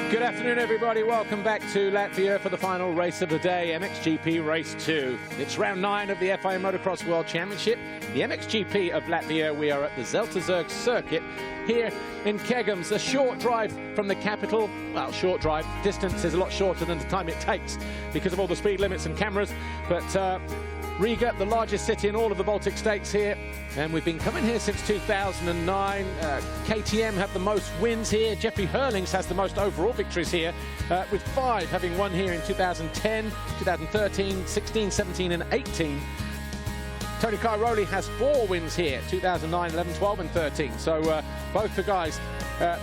Good afternoon, everybody. Welcome back to Latvia for the final race of the day, MXGP Race 2. It's round 9 of the FIA Motocross World Championship, the MXGP of Latvia. We are at the Zelterzerg circuit here in Kegums, a short drive from the capital. Well, short drive. Distance is a lot shorter than the time it takes because of all the speed limits and cameras. But Riga, the largest city in all of the Baltic states here, and we've been coming here since 2009. KTM have the most wins here. Jeffrey Herlings has the most overall victories here, with 5 having won here in 2010, 2013, 16, 17 and 18. Tony Cairoli has 4 wins here, 2009, 11, 12 and 13. So both the guys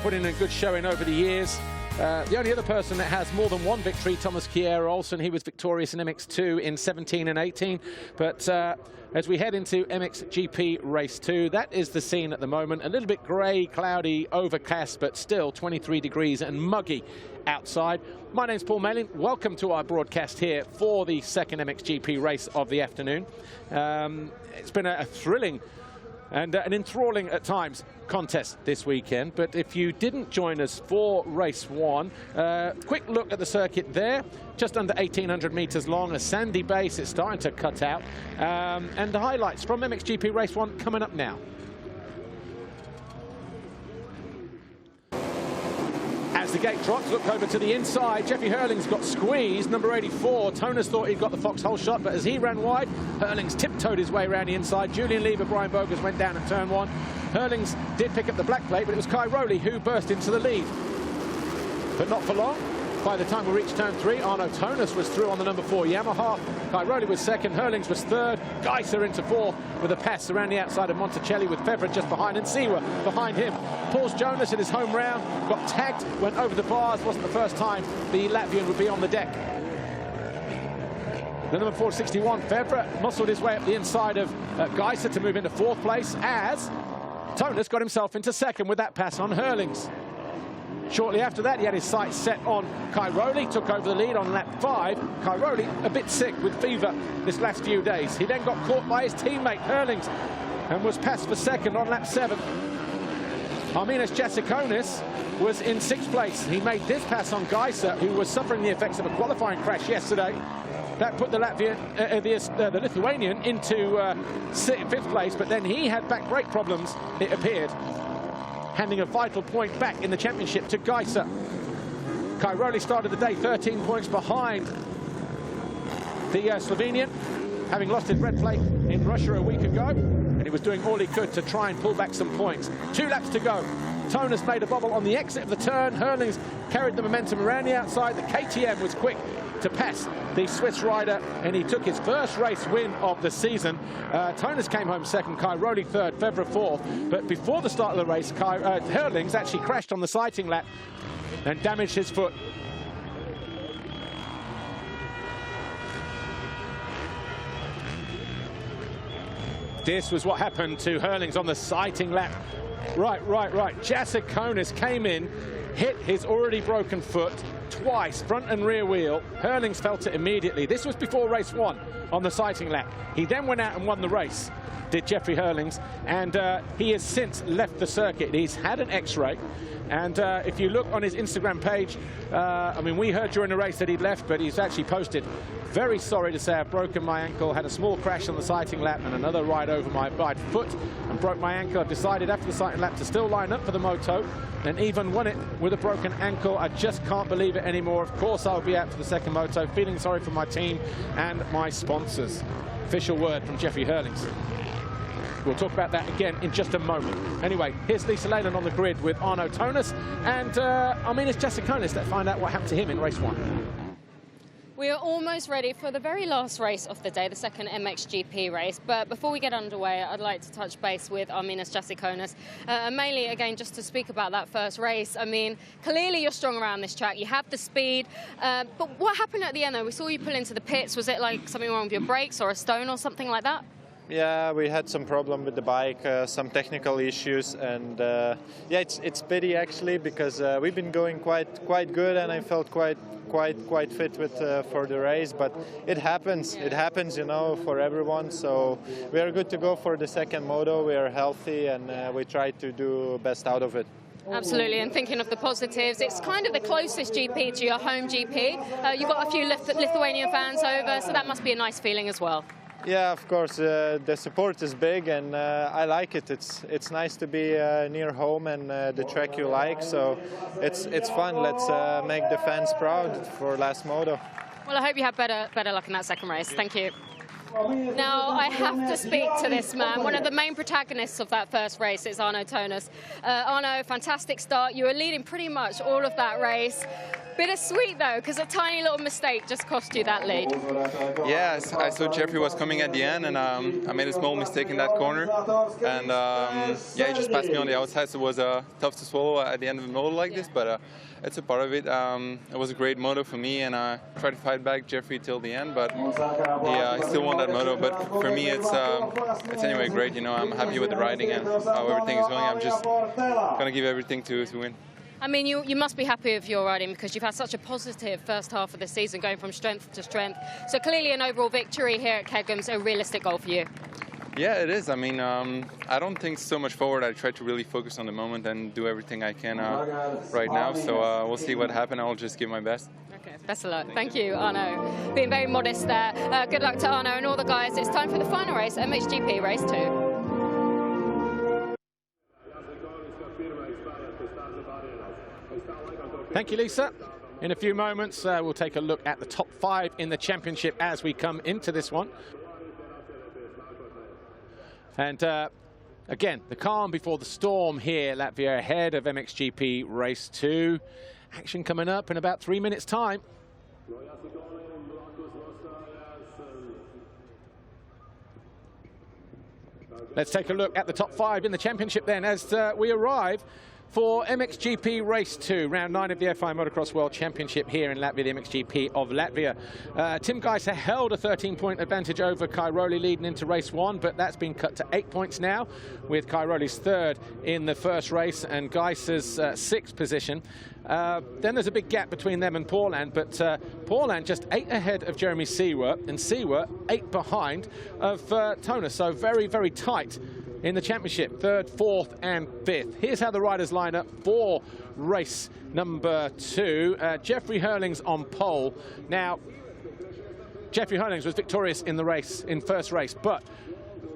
put in a good showing over the years. The only other person that has more than 1 victory, Thomas Olsen, he was victorious in MX2 in 17 and 18. But as we head into MXGP Race 2, that is the scene at the moment. A little bit grey, cloudy, overcast, but still 23 degrees and muggy outside. My name's Paul Malin. Welcome to our broadcast here for the second MXGP race of the afternoon. It's been a thrilling and an enthralling at times contest this weekend. But if you didn't join us for race 1, quick look at the circuit there, just under 1,800 meters long, a sandy base. It's starting to cut out, and the highlights from MXGP race 1 coming up now. As the gate drops, look over to the inside. Jeffrey Herlings got squeezed, number 84. Tonus thought he'd got the foxhole shot, but as he ran wide, Herlings tiptoed his way around the inside. Julian Lever, Brian Bogus went down at turn 1. Herlings did pick up the black plate, but it was Cairoli who burst into the lead. But not for long. By the time we reached turn 3, Arno Tonus was through on the number 4 Yamaha. Cairoli was second, Herlings was third. Gajser into 4 with a pass around the outside of Monticelli with Fevra just behind, and Siwa behind him. Paul's Jonas in his home round got tagged, went over the bars. Wasn't the first time the Latvian would be on the deck. The number 461, Fevra, muscled his way up the inside of Gajser to move into 4th place as Tonus got himself into 2nd with that pass on Herlings. Shortly after that, he had his sights set on Cairoli, took over the lead on lap 5. Cairoli a bit sick with fever this last few days. He then got caught by his teammate Herlings and was passed for 2nd on lap 7. Arminas Jasikonis was in 6th place. He made this pass on Gajser, who was suffering the effects of a qualifying crash yesterday. That put the Lithuanian into 5th place, but then he had back brake problems, it appeared, handing a vital point back in the championship to Gajser. Cairoli started the day 13 points behind the Slovenian, having lost his red plate in Russia a week ago, and he was doing all he could to try and pull back some points. 2 laps to go. Tonus made a bobble on the exit of the turn. Herlings carried the momentum around the outside. The KTM was quick to pass the Swiss rider, and he took his first race win of the season. Tonus came home 2nd, Cairoli 3rd, Fevra 4th. But before the start of the race, Herlings actually crashed on the sighting lap and damaged his foot. This was what happened to Herlings on the sighting lap. Right. Jasikonis came in, hit his already broken foot twice, front and rear wheel. Herlings felt it immediately. This was before race 1 on the sighting lap. He then went out and won the race, did Jeffrey Herlings, and he has since left the circuit. He's had an X-ray, and if you look on his Instagram page, I mean, we heard during the race that he'd left, but he's actually posted, "Very sorry to say I've broken my ankle, had a small crash on the sighting lap and another ride over my right foot and broke my ankle. I've decided after the sighting lap to still line up for the moto and even won it with a broken ankle. I just can't believe it anymore. Of course I'll be out for the 2nd moto. Feeling sorry for my team and my sponsors." Official word from Jeffrey Herlings. We'll talk about that again in just a moment. Anyway, here's Lisa Leyland on the grid with Arno Tonus and Arminas Jasikonis. Let's find out what happened to him in race 1. We are almost ready for the very last race of the day, the second MXGP race. But before we get underway, I'd like to touch base with Arminas Jasikonis. Mainly, again, just to speak about that first race. I mean, clearly you're strong around this track. You have the speed. But what happened at the end, though? We saw you pull into the pits. Was it like something wrong with your brakes or a stone or something like that? Yeah, we had some problem with the bike, some technical issues, and yeah, it's pity actually because we've been going quite good, and I felt quite fit with for the race. But it happens, you know, for everyone. So we are good to go for the 2nd moto. We are healthy, and we try to do best out of it. Absolutely, and thinking of the positives, it's kind of the closest GP to your home GP. You've got a few Lithuanian fans over, so that must be a nice feeling as well. Yeah, of course, the support is big, and I like it. It's nice to be near home and the track you like, so it's fun. Let's make the fans proud for last moto. Well, I hope you have better luck in that second race. Thank you. Now, I have to speak to this man. One of the main protagonists of that first race is Arno Tones. Arno, fantastic start. You were leading pretty much all of that race. Bittersweet, though, because a tiny little mistake just cost you that lead. Yeah, I saw Jeffrey was coming at the end, and I made a small mistake in that corner. And yeah, he just passed me on the outside, so it was tough to swallow at the end of the moto like this, but it's a part of it. It was a great moto for me, and I tried to fight back Jeffrey till the end, but yeah, I still won that moto. But for me, it's anyway great. You know, I'm happy with the riding and how everything is going. I'm just gonna give everything to win. I mean, you must be happy with your riding because you've had such a positive first half of the season, going from strength to strength. So clearly an overall victory here at Kegum's a realistic goal for you. Yeah, it is. I mean, I don't think so much forward. I try to really focus on the moment and do everything I can right now. So we'll see what happens. I'll just give my best. Okay, best of luck. Thank you, Arno. Being very modest there. Good luck to Arno and all the guys. It's time for the final race, MXGP Race 2. Thank you, Lisa. In a few moments, we'll take a look at the top 5 in the championship as we come into this one. And again, the calm before the storm here, Latvia ahead of MXGP Race 2. Action coming up in about 3 minutes' time. Let's take a look at the top 5 in the championship then as we arrive for MXGP Race 2, round 9 of the FI Motocross World Championship here in Latvia, the MXGP of Latvia. Tim Gajser held a 13-point advantage over Cairoli leading into race 1, but that's been cut to 8 points now, with Cairoli's 3rd in the first race and Gajser's 6th position. Then there's a big gap between them and Paulhan, but Paulhan just 8 ahead of Jeremy Seawert, and Seawert 8 behind of Tones, so very, very tight in the championship, 3rd, 4th and 5th. Here's how the riders line up for race number 2. Jeffrey Herlings on pole. Now, Jeffrey Herlings was victorious in the race, in first race, but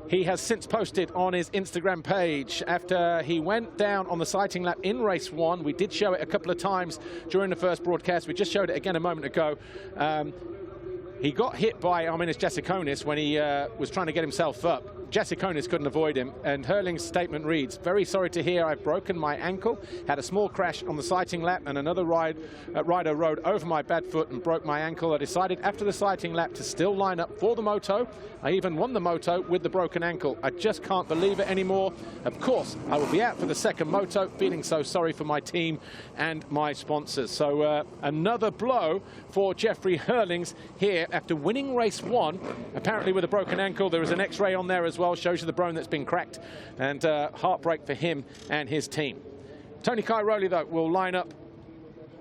he has since posted on his Instagram page after he went down on the sighting lap in race 1. We did show it a couple of times during the first broadcast. We just showed it again a moment ago. He got hit by Arminas Jasikonis when he was trying to get himself up. Jasikonis couldn't avoid him, and Herling's statement reads, "Very sorry to hear I've broken my ankle, had a small crash on the sighting lap, and another rider rode over my bad foot and broke my ankle. I decided after the sighting lap to still line up for the moto. I even won the moto with the broken ankle. I just can't believe it anymore. Of course, I will be out for the second moto, feeling so sorry for my team and my sponsors." So another blow for Jeffrey Herlings here after winning race 1, apparently with a broken ankle. There is an X-ray on there as well, shows you the bone that's been cracked, and heartbreak for him and his team. Tony Cairoli, though, will line up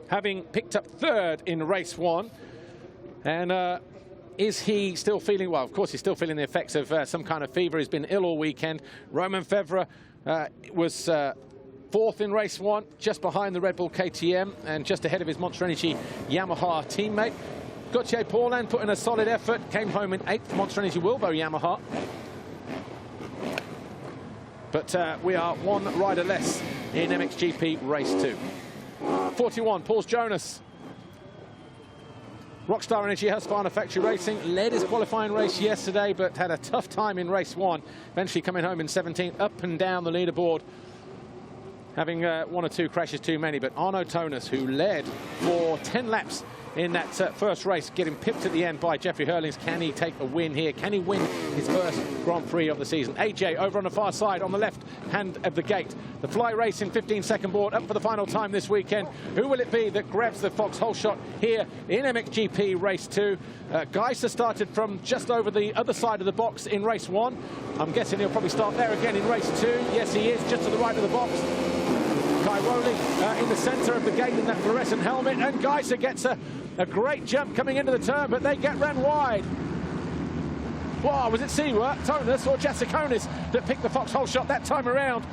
having picked up 3rd in race 1. And is he still feeling, well, of course he's still feeling the effects of some kind of fever. He's been ill all weekend. Roman Fevre was 4th in race 1, just behind the Red Bull KTM and just ahead of his Monster Energy Yamaha teammate. Gauthier Paulhan put in a solid effort, came home in 8th, Monster Energy Wilbo Yamaha. But we are one rider less in MXGP Race 2. 41, Paul Jonas. Rockstar Energy Husqvarna Factory Racing led his qualifying race yesterday, but had a tough time in race 1. Eventually coming home in 17th, up and down the leaderboard, having 1 or 2 crashes too many. But Arno Tones, who led for 10 laps in that first race, getting pipped at the end by Jeffrey Herlings. Can he take a win here? Can he win his first Grand Prix of the season? AJ over on the far side, on the left hand of the gate. The Fly Racing 15-second board up for the final time this weekend. Who will it be that grabs the Fox hole shot here in MXGP Race 2? Gajser started from just over the other side of the box in race 1. I'm guessing he'll probably start there again in race 2. Yes, he is, just to the right of the box. Cairoli in the centre of the gate in that fluorescent helmet, and Gajser gets a great jump coming into the turn, but they get ran wide. Wow, was it Seawert, Tones or Jasikonis that picked the Fox hole shot that time around?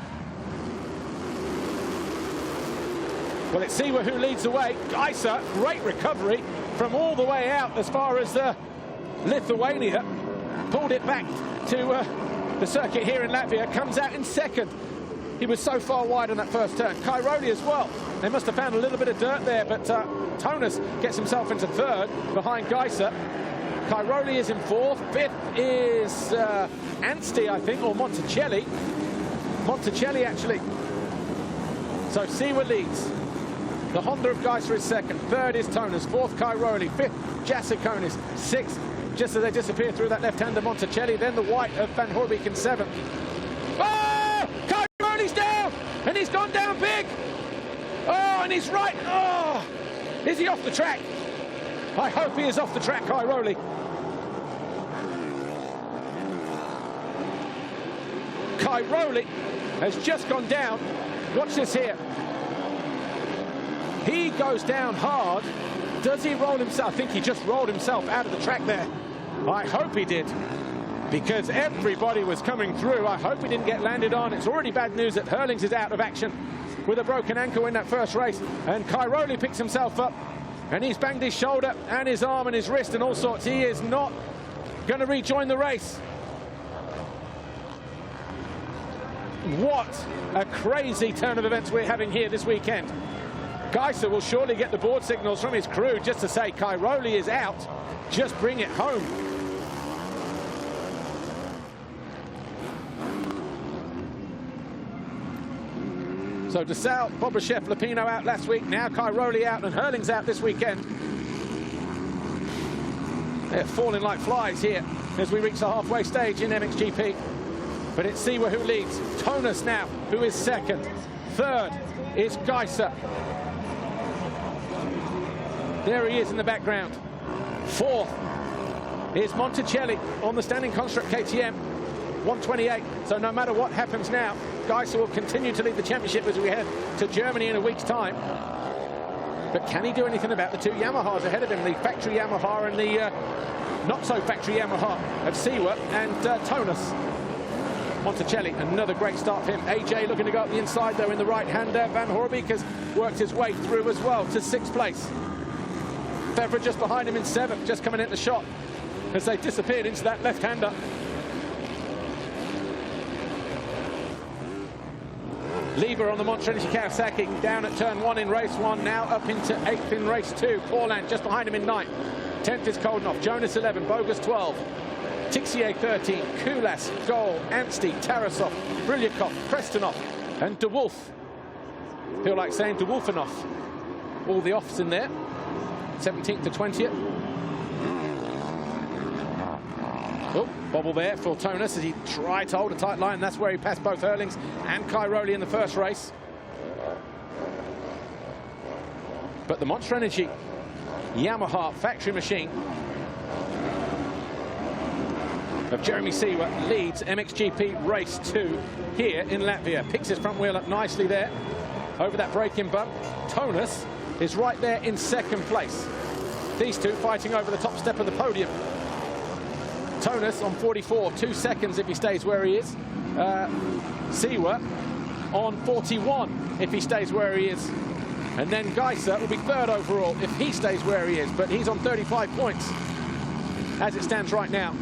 Well, it's Siwa who leads the way. Gajser, great recovery from all the way out as far as Lithuania. Pulled it back to the circuit here in Latvia. Comes out in second. He was so far wide on that first turn. Cairoli as well. They must have found a little bit of dirt there, but Tonas gets himself into third behind Gajser. Cairoli is in fourth. Fifth is Anstey, I think, or Monticelli. Monticelli, actually. So Siwa leads. The Honda of Gajser is second. Third is Tonas. Fourth, Cairoli. Fifth, Jasikonis. Sixth, just as they disappear through that left-hander, Monticelli. Then the white of Van Hoorbeek in seventh. Oh! Cairoli's down! And he's gone down big! Oh, and he's right. Oh! Is he off the track? I hope he is off the track, Cairoli. Cairoli has just gone down. Watch this here. He goes down hard. Does he roll himself? I think he just rolled himself out of the track there. I hope he did, because everybody was coming through. I hope he didn't get landed on. It's already bad news that Herlings is out of action with a broken ankle in that first race. And Cairoli picks himself up, and he's banged his shoulder and his arm and his wrist and all sorts. He is not going to rejoin the race. What a crazy turn of events we're having here this weekend. Gajser will surely get the board signals from his crew just to say Cairoli is out. Just bring it home. So DeSalle, Bobrashev, Lupino out last week. Now Cairoli out and Herlings out this weekend. They're falling like flies here as we reach the halfway stage in MXGP. But it's Siwa who leads. Tonas now, who is second. Third is Gajser. There he is in the background. Fourth is Monticelli on the standing construct KTM, 128. So no matter what happens now, Gajser will continue to lead the championship as we head to Germany in a week's time. But can he do anything about the two Yamahas ahead of him, the factory Yamaha and the not-so-factory Yamaha of Siwa and Tonas? Monticelli, another great start for him. AJ looking to go up the inside, though, in the right-hander. Van Hoorbeek has worked his way through as well to sixth place. Fevre just behind him in seventh, just coming into the shot as they disappeared into that left-hander. Lever on the Monster Energy Kawasaki, down at turn one in race one, now up into eighth in race two. Paulin just behind him in ninth. 10th is Koldenhoff, Jonas 11, Bogus 12. Tixier 13, Kulas, Goal, Anstey, Tarasov, Brylyakov, Prestonov, and De Wolf. Feel like saying De Wolfenoff. All the offs in there. 17th to 20th. Oh, bobble there for Tonas as he tried to hold a tight line. That's where he passed both Herlings and Cairoli in the first race. But the Monster Energy Yamaha factory machine of Jeremy Siwa leads MXGP Race 2 here in Latvia. Picks his front wheel up nicely there over that braking bump. Tonas is right there in second place. These two fighting over the top step of the podium. Tonas on 44, 2 seconds if he stays where he is. Siwa on 41 if he stays where he is. And then Gajser will be third overall if he stays where he is, but he's on 35 points as it stands right now.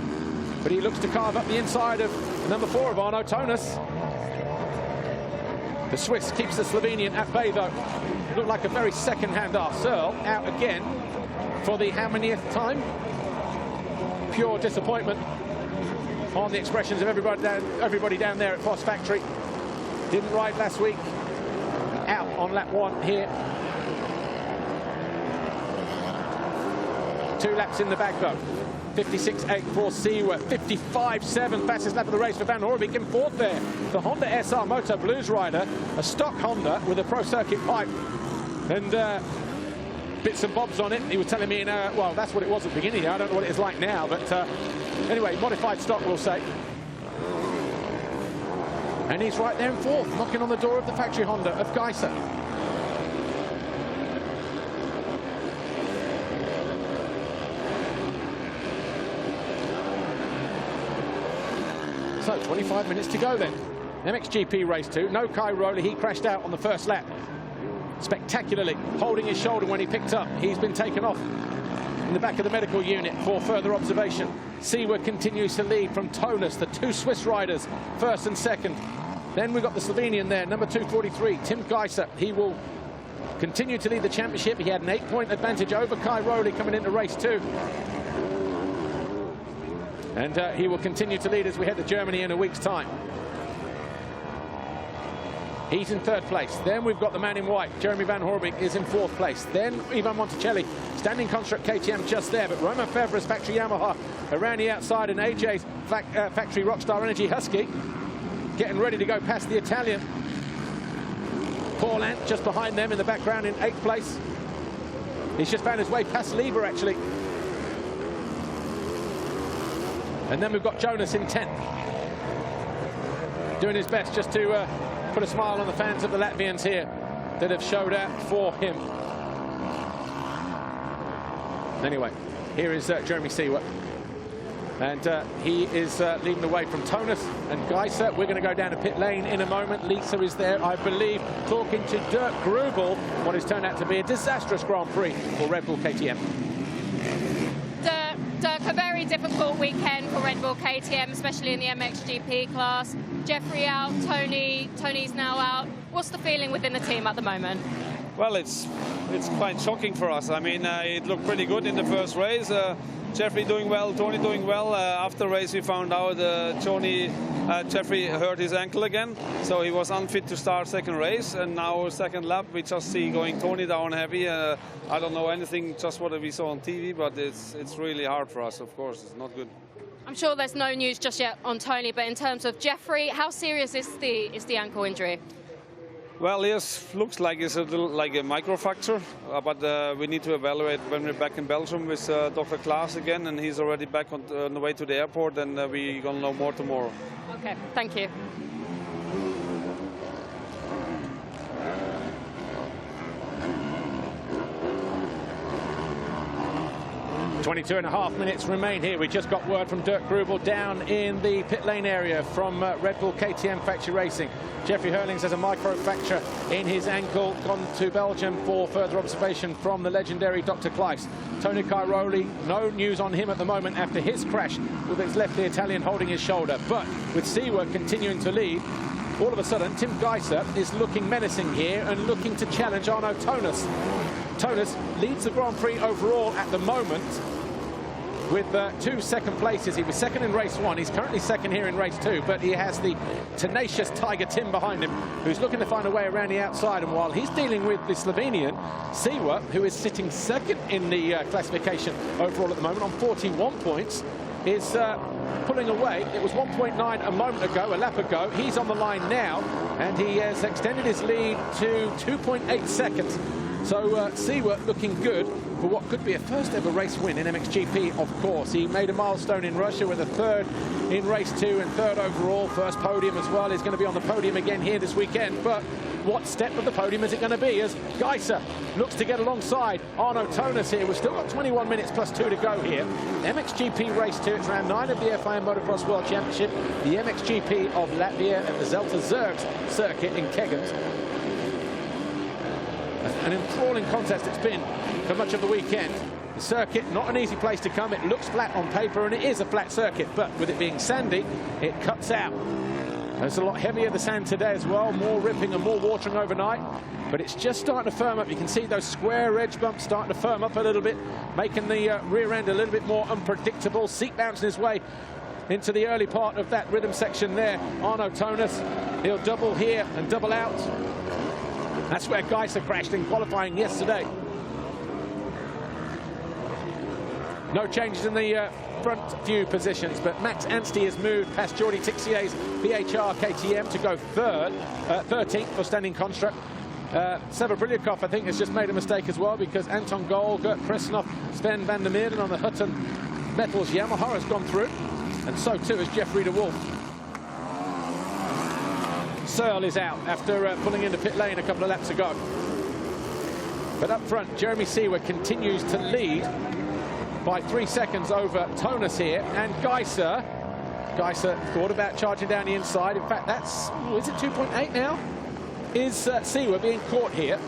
But he looks to carve up the inside of number 4 of Arno, Tonas. The Swiss keeps the Slovenian at bay, though. It looked like a very second-hand Searle out again for the how manyth time? Pure disappointment on the expressions of everybody down there at Voss Factory. Didn't ride last week. Out on lap 1 here. 2 laps in the bag, though. 56.8 for Siwa, 55.7, fastest lap of the race for Van Hoorbeek in fourth there. The Honda SR Moto Blues rider, a stock Honda with a Pro Circuit pipe and bits and bobs on it. He was telling me, well, that's what it was at the beginning. I don't know what it is like now, but anyway, modified stock, we'll say. And he's right there in fourth, knocking on the door of the factory Honda of Gajser. So 25 minutes to go then. MXGP Race 2. No Cairoli, he crashed out on the first lap. spectacularly, holding his shoulder when he picked up. He's been taken off in the back of the medical unit for further observation. Seaward continues to lead from Tonus, the two Swiss riders, first and second. Then we've got the Slovenian there, number 243, Tim Gajser. He will continue to lead the championship. He had an 8-point advantage over Cairoli coming into race 2. And he will continue to lead as we head to Germany in a week's time. He's in 3rd place. Then we've got the man in white, Jeremy Van Horbeke, is in 4th place. Then Ivan Monticelli, standing construct KTM just there, but Roman Febvre's factory Yamaha around the outside, and AJ's factory Rockstar Energy Husky getting ready to go past the Italian. Paul Ant just behind them in the background in 8th place. He's just found his way past Lieber, actually. And then we've got Jonas in 10th, doing his best just to put a smile on the fans of the Latvians here that have showed out for him. Anyway, here is Jeremy Seaward. And he is leading the way from Tonus and Gajser. We're going to go down to pit lane in a moment. Lisa is there, I believe, talking to Dirk Grubel, what has turned out to be a disastrous Grand Prix for Red Bull KTM. Dirk, a very difficult weekend for Red Bull KTM, especially in the MXGP class. Jeffrey out, Tony's now out. What's the feeling within the team at the moment? Well, it's quite shocking for us. I mean, it looked pretty good in the first race. Jeffrey doing well, Tony doing well. After race, we found out Jeffrey hurt his ankle again, so he was unfit to start second race. And now second lap, we just see going Tony down heavy. I don't know anything, just what we saw on TV, but it's really hard for us. Of course, it's not good. I'm sure there's no news just yet on Tony, but in terms of Jeffrey, how serious is the ankle injury? Well, yes, looks like it's a little like a microfracture, but we need to evaluate when we're back in Belgium with Dr. Klaas again, and he's already back on the way to the airport, and we're going to know more tomorrow. Okay, thank you. 22.5 minutes remain here. We just got word from Dirk Grubel down in the pit lane area from Red Bull KTM Factory Racing. Jeffrey Herlings has a microfracture in his ankle, gone to Belgium for further observation from the legendary Dr. Klaas. Tony Cairoli, no news on him at the moment after his crash with his left the Italian holding his shoulder. But with Seaward continuing to lead, all of a sudden Tim Gajser is looking menacing here and looking to challenge Arno Tonus. Tonus leads the Grand Prix overall at the moment with 2 second places. He was second in race 1. He's currently second here in race 2, but he has the tenacious Tiger Tim behind him, who's looking to find a way around the outside. And while he's dealing with the Slovenian, Seaward, who is sitting second in the classification overall at the moment on 41 points, is pulling away. It was 1.9 a moment ago, a lap ago. He's on the line now, and he has extended his lead to 2.8 seconds. So Seaward looking good for what could be a first ever race win in MXGP, of course. He made a milestone in Russia with a 3rd in race 2 and 3rd overall. First podium as well. He's going to be on the podium again here this weekend. But what step of the podium is it going to be as Gajser looks to get alongside Arno Tonus here? We've still got 21 minutes plus 2 to go here. MXGP race 2, it's round 9 of the FIM Motocross World Championship. The MXGP of Latvia at the Zelta circuit in Kegans. An enthralling contest it's been for much of the weekend. The circuit, not an easy place to come. It looks flat on paper, and it is a flat circuit, but with it being sandy, it cuts out. It's a lot heavier, the sand today as well, more ripping and more watering overnight, but it's just starting to firm up. You can see those square edge bumps starting to firm up a little bit, making the rear end a little bit more unpredictable. Seat bouncing his way into the early part of that rhythm section there. Arno Tonus, he'll double here and double out. That's where Gajser crashed in qualifying yesterday. No changes in the front view positions, but Max Anstey has moved past Jordi Tixier's BHR KTM to go 13th for standing construct. Seba Briljakov, I think, has just made a mistake as well, because Anton Gol, Gert Kresnov, Sven van der Meerden on the Hutton Metals Yamaha has gone through, and so too has Jeffrey de Wolf. Searle is out after pulling into pit lane a couple of laps ago. But up front, Jeremy Seaward continues to lead by 3 seconds over Tonus here, and Gajser thought about charging down the inside. In fact, that's, is it 2.8 now? Is Seaward being caught here?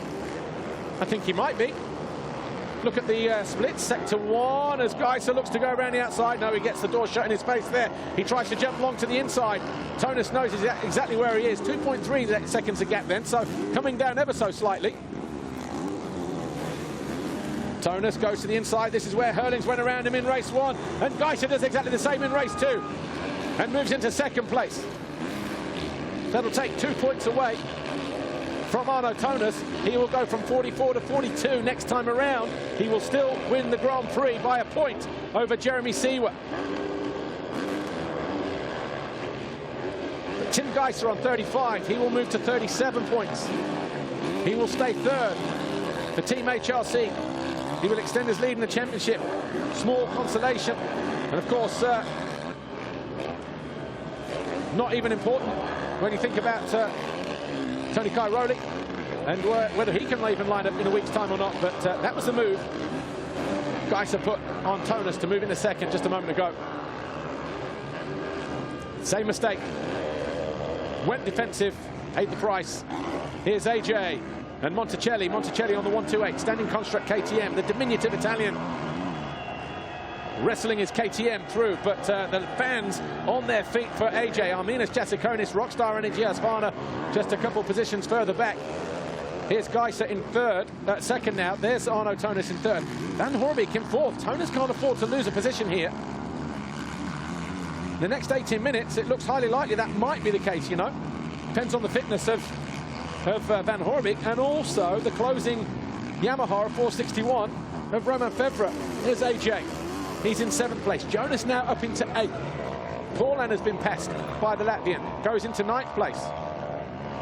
I think he might be. Look at the split, sector 1, as Gajser looks to go around the outside. No, he gets the door shut in his face there. He tries to jump long to the inside. Tonus knows exactly where he is. 2.3 seconds a gap then, so coming down ever so slightly. Tonus goes to the inside. This is where Herlings went around him in race 1. And Gajser does exactly the same in race 2. And moves into second place. That'll take 2 points away from Arno Tonus. He will go from 44 to 42 next time around. He will still win the Grand Prix by a point over Jeremy Seewer. Tim Gajser on 35. He will move to 37 points. He will stay third for Team HRC. He will extend his lead in the championship. Small consolation. And of course, not even important when you think about Tony Cairoli and whether he can even line up in a week's time or not. But that was the move Gajser put on Tonus to move into second just a moment ago. Same mistake. Went defensive, paid the price. Here's AJ and Monticelli. Monticelli on the 128, standing construct KTM, the diminutive Italian. Wrestling his KTM through, but the fans on their feet for AJ. Arminas Jasikonis, Rockstar Energy Asfana, just a couple positions further back. Here's Gajser in second now. There's Arno Tonus in third. Van Horbeek in fourth. Tonus can't afford to lose a position here. The next 18 minutes, it looks highly likely that might be the case, you know. Depends on the fitness of Van Horbeek and also the closing Yamaha of 461 of Romain Febvre. Here's AJ. He's in 7th place. Jonas now up into 8th. Paulin has been passed by the Latvian. Goes into 9th place.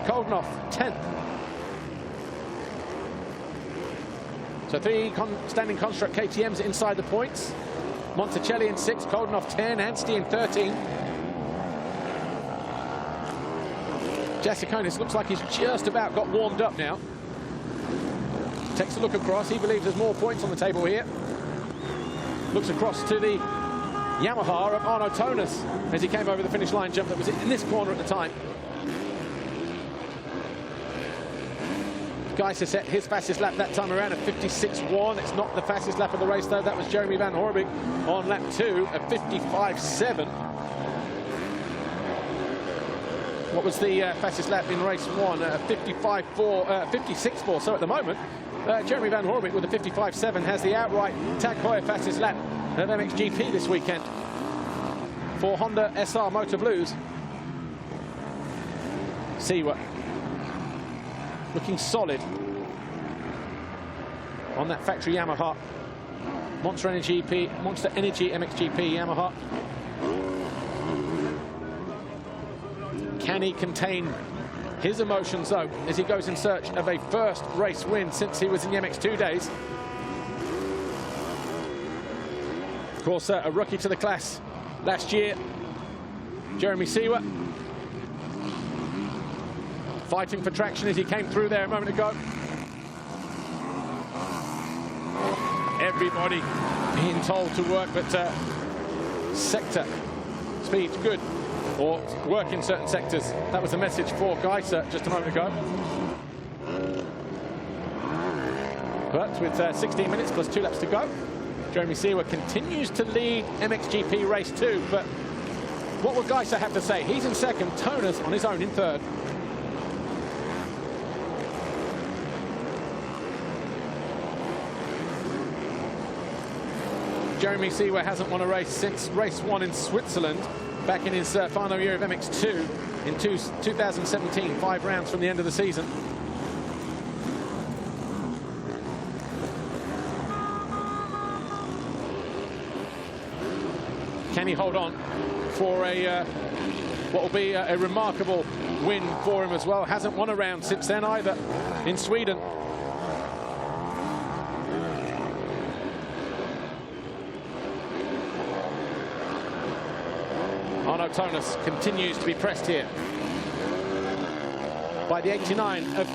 Koldunov, 10th. So 3 standing construct KTMs inside the points. Monticelli in 6th, Koldunov 10, Anstey in 13. Jasikonis looks like he's just about got warmed up now. Takes a look across. He believes there's more points on the table here. Looks across to the Yamaha of Arno Tonus as he came over the finish line jump that was in this corner at the time. Gajser set his fastest lap that time around at 56.1. It's not the fastest lap of the race, though. That was Jeremy Van Horbeek on lap 2 at 55.7. What was the fastest lap in race 1? 56.4. So at the moment, Jeremy Van Horbeek with a 55.7 has the outright Tag Heuer fastest lap of MXGP this weekend for Honda SR Motor Blues. Seewer looking solid on that factory Yamaha. Monster Energy MXGP Yamaha. Can he contain his emotions, though, as he goes in search of a first race win since he was in the MX2 days? Of course, a rookie to the class last year, Jeremy Seewer. Fighting for traction as he came through there a moment ago. Everybody being told to work, but sector speed's good, or work in certain sectors. That was the message for Gajser just a moment ago. But with 16 minutes plus 2 laps to go, Jeremy Seewer continues to lead MXGP race 2. But what will Gajser have to say? He's in second, Tonus on his own in third. Jeremy Seewer hasn't won a race since race 1 in Switzerland, back in his final year of MX2 in 2017, 5 rounds from the end of the season. Can he hold on for a what will be a remarkable win for him as well? Hasn't won a round since then either in Sweden. Arno Tonus continues to be pressed here by the 89 of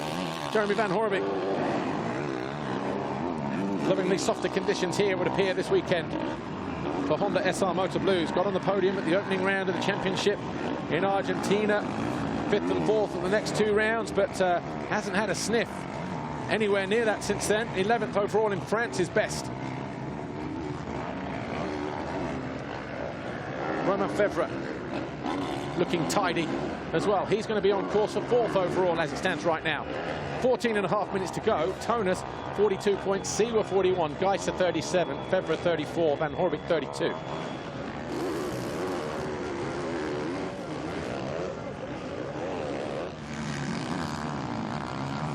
Jeremy Van Horbeek. Loving these softer conditions here, it would appear, this weekend for Honda SR Motor Blues. Got on the podium at the opening round of the championship in Argentina. 5th and 4th in the next 2 rounds, but hasn't had a sniff anywhere near that since then. 11th overall in France is best. Romain Febvre looking tidy as well. He's going to be on course for 4th overall as it stands right now. 14.5 minutes to go. Tonus 42 points, Seewer 41, Gajser 37, Febvre 34, Van Horbik 32.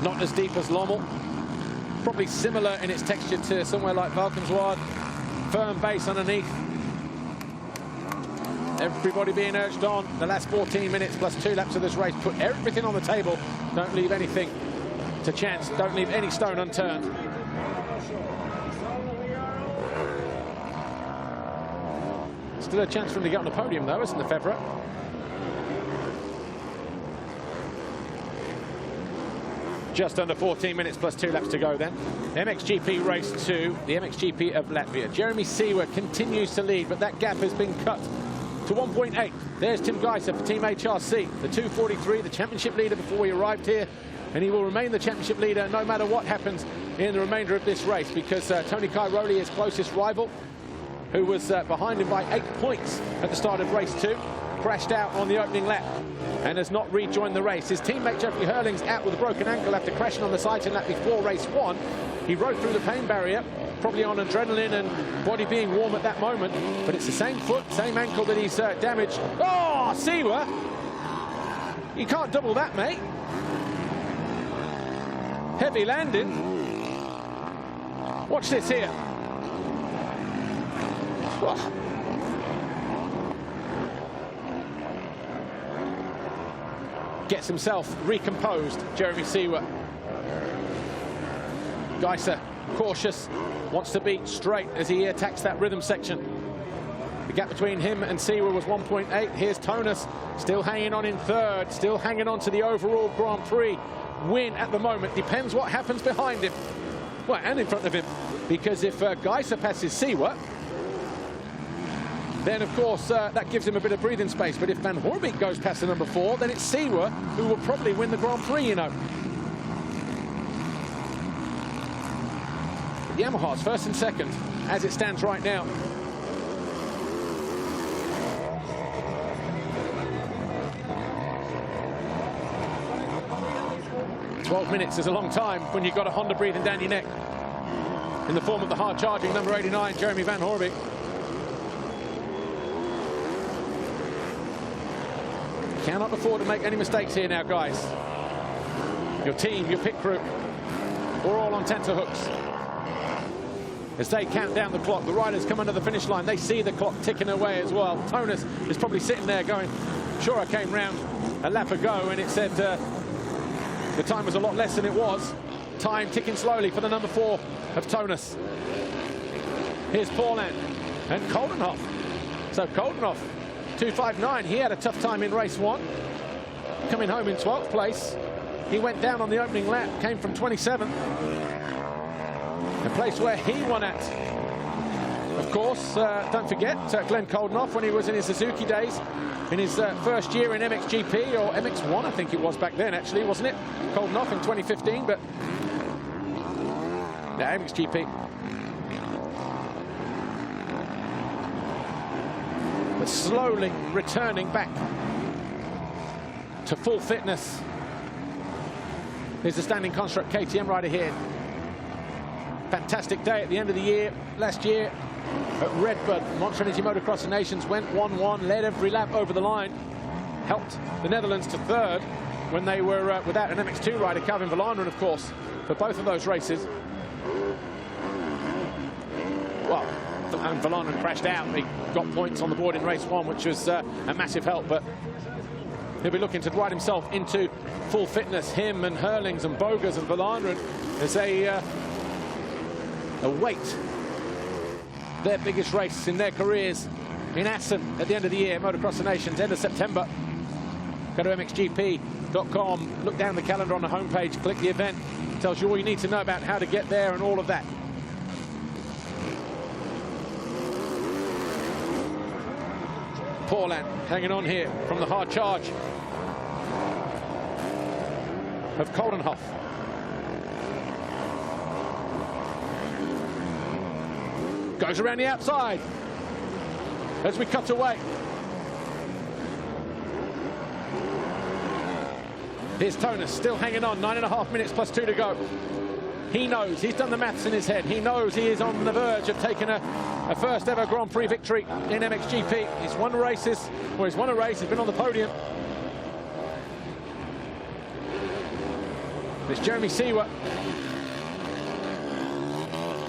Not as deep as Lommel. Probably similar in its texture to somewhere like Valkenswaard. Firm base underneath. Everybody being urged on. The last 14 minutes plus 2 laps of this race. Put everything on the table. Don't leave anything to chance. Don't leave any stone unturned. Still a chance for him to get on the podium, though, isn't there, Febvre? Just under 14 minutes plus 2 laps to go then. MXGP race 2, the MXGP of Latvia. Jeremy Seewer continues to lead, but that gap has been cut to 1.8. There's Tim Gajser for Team HRC, the 243, the championship leader before we arrived here, and he will remain the championship leader no matter what happens in the remainder of this race, because Tony Cairoli, his closest rival, who was behind him by 8 points at the start of race 2, crashed out on the opening lap and has not rejoined the race. His teammate Jeffrey Herlings out with a broken ankle after crashing on the sides in lap before race 1. He rode through the pain barrier, probably on adrenaline and body being warm at that moment, but it's the same foot, same ankle that he's damaged. Oh, Seewer! You can't double that, mate. Heavy landing. Watch this here. Oh. Gets himself recomposed, Jeremy Seewer. Gajser, cautious, wants to be straight as he attacks that rhythm section. The gap between him and Seewer was 1.8. Here's Tonus, still hanging on in 3rd, still hanging on to the overall Grand Prix win at the moment. Depends what happens behind him, well, and in front of him, because if Gajser passes Seewer, then of course that gives him a bit of breathing space. But if Van Horbik goes past the number 4, then it's Seewer who will probably win the Grand Prix, you know. The Yamaha's 1st and 2nd as it stands right now. "12 minutes is a long time when you've got a Honda breathing down your neck." In the form of the hard-charging number 89, Jeremy Van Horbik. Cannot afford to make any mistakes here now, guys. Your team, your pit crew, we're all on tenterhooks. As they count down the clock, the riders come under the finish line. They see the clock ticking away as well. Tonus is probably sitting there going, sure, I came round a lap ago and it said the time was a lot less than it was. Time ticking slowly for the number 4 of Tonus. Here's Paulin and Koldenhoff. So Koldenhoff, 2:59. He had a tough time in race 1, coming home in 12th place. He went down on the opening lap, came from 27th, a place where he won at. Of course, don't forget Glenn Koldenhoff, when he was in his Suzuki days, in his first year in MXGP, or MX1 I think it was back then actually, wasn't it? Koldenhoff in 2015, but no, MXGP. But slowly returning back to full fitness. Here's the standing construct KTM rider here. Fantastic day at the end of the year. Last year at Redbud, Monster Energy Motocross of Nations went 1-1, led every lap over the line, helped the Netherlands to 3rd when they were without an MX2 rider, Calvin Verlanen, of course, for both of those races. Well, and Verlanen crashed out. He got points on the board in race 1, which was a massive help, but he'll be looking to ride himself into full fitness. Him and Herlings and Bogers and Verlanen as they await their biggest race in their careers in Assen at the end of the year, Motocross of Nations, end of September. Go to mxgp.com, look down the calendar on the homepage, click the event, tells you all you need to know about how to get there and all of that. Paulin hanging on here from the hard charge of Koldenhoff. Goes around the outside as we cut away. Here's Tonus still hanging on, 9.5 minutes plus 2 to go. He knows, he's done the maths in his head. He knows he is on the verge of taking a first ever Grand Prix victory in MXGP. He's won races, or he's won a race, he's been on the podium. It's Jeremy Seewer,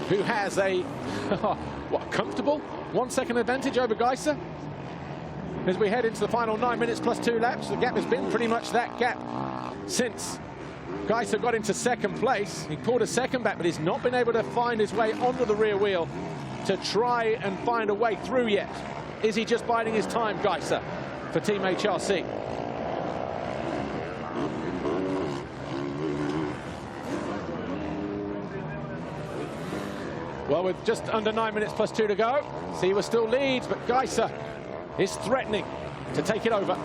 who has a, what, comfortable 1 second advantage over Gajser. As we head into the final 9 minutes plus 2 laps, the gap has been pretty much that gap since Gajser got into second place. He pulled a second back, but he's not been able to find his way onto the rear wheel to try and find a way through yet. Is he just biding his time, Gajser, for Team HRC? Well, with just under 9 minutes plus 2 to go, Seewer still leads, but Gajser is threatening to take it over.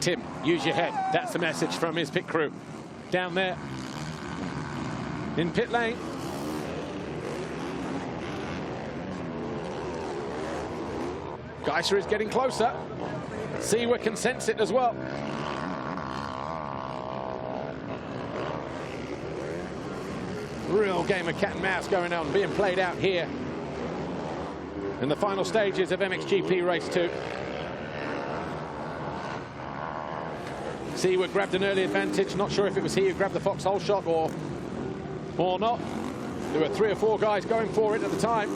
Tim, use your head. That's the message from his pit crew down there in pit lane. Gajser is getting closer. Seewer can sense it as well. Real game of cat and mouse going on, being played out here in the final stages of MXGP Race 2. Seewer grabbed an early advantage. Not sure if it was he who grabbed the foxhole shot or not. There were 3 or 4 guys going for it at the time.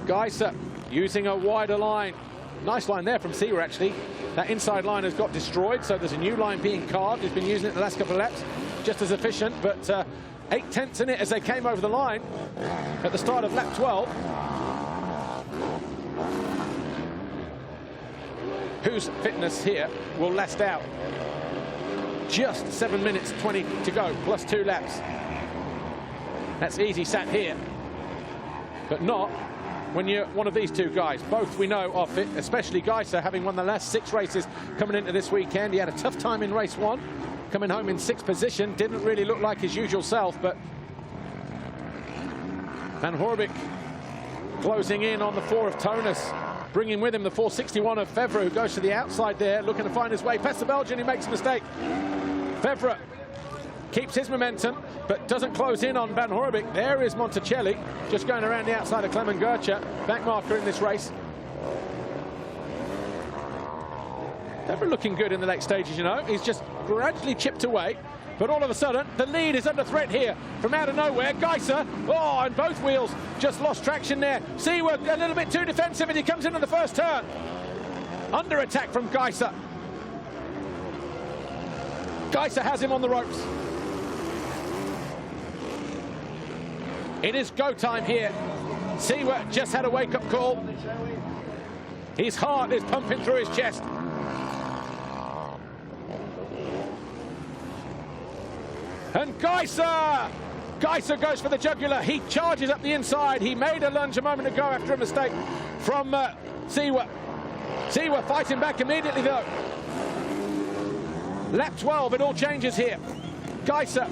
Gajser using a wider line. Nice line there from Seewer, actually. That inside line has got destroyed, so there's a new line being carved. He's been using it the last couple of laps, just as efficient, but 8/10 in it as they came over the line at the start of lap 12. Whose fitness here will last out. Just 7 minutes 20 to go, plus 2 laps. That's easy sat here, but not when you're one of these 2 guys. Both we know are fit, especially Gajser, having won the last 6 races coming into this weekend. He had a tough time in race 1, coming home in 6th position. Didn't really look like his usual self, but Van Horbik closing in on the 4 of Tonus, bringing with him the 461 of Fevre, who goes to the outside there, looking to find his way past the Belgian. He makes a mistake. Fevre keeps his momentum, but doesn't close in on Van Horbik. There is Monticelli, just going around the outside of Clement Gertje, back marker in this race. Fevre looking good in the late stages, you know. He's just gradually chipped away, but all of a sudden, the lead is under threat here from out of nowhere. Gajser, oh, and both wheels just lost traction there. Seewer a little bit too defensive as he comes into the first turn. Under attack from Gajser. Gajser has him on the ropes. It is go time here. Seewer just had a wake-up call. His heart is pumping through his chest. And Gajser goes for the jugular. He charges up the inside. He made a lunge a moment ago after a mistake from Seewer. Seewer fighting back immediately, though. Lap 12, it all changes here. Gajser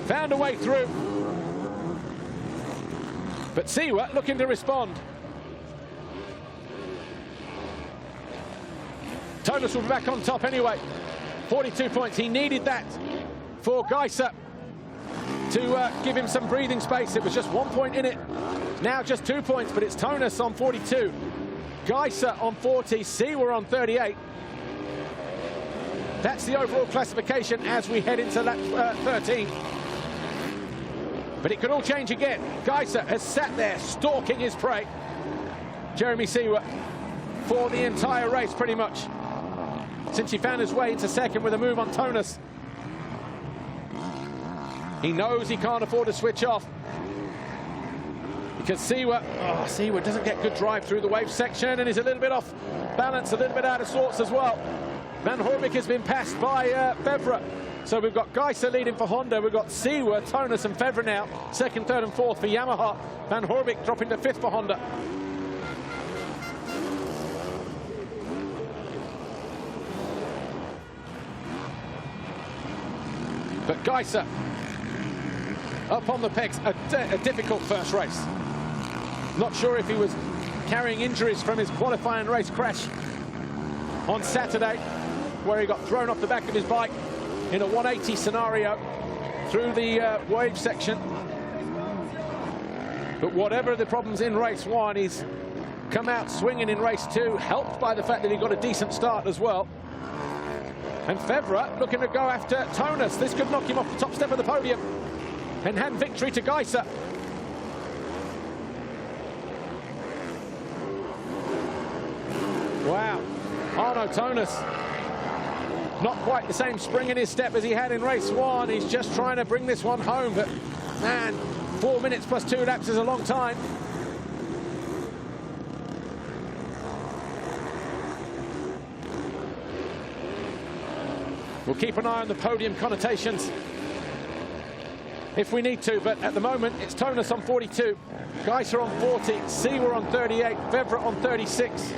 found a way through, but Seewer looking to respond. Tonus will be back on top anyway. 42 points. He needed that for Gajser to give him some breathing space. It was just 1 point in it. Now just 2 points, but it's Tonus on 42, Gajser on 40, Seewer on 38. That's the overall classification as we head into lap 13. But it could all change again. Gajser has sat there stalking his prey. Jeremy Seewer for the entire race pretty much, since he found his way into second with a move on Tonus. He knows he can't afford to switch off, because Seewer doesn't get good drive through the wave section and is a little bit off balance, a little bit out of sorts as well. Van Horbik has been passed by Fevre. So we've got Gajser leading for Honda. We've got Seewer, Tonus and Fevre now. Second, third and fourth for Yamaha. Van Horbik dropping to 5th for Honda. But Gajser up on the pegs. A difficult first race. Not sure if he was carrying injuries from his qualifying race crash on Saturday, where he got thrown off the back of his bike in a 180 scenario through the wave section. But whatever the problems in race 1, he's come out swinging in race 2, helped by the fact that he got a decent start as well. And Febvre looking to go after Tonus. This could knock him off the top step of the podium and hand victory to Gajser. Wow, Arno Tonus, not quite the same spring in his step as he had in race 1. He's just trying to bring this one home, but man, 4 minutes plus 2 laps is a long time. We'll keep an eye on the podium connotations if we need to, but at the moment it's Tonus on 42, Gajser on 40, Seewer on 38, Febvre on 36.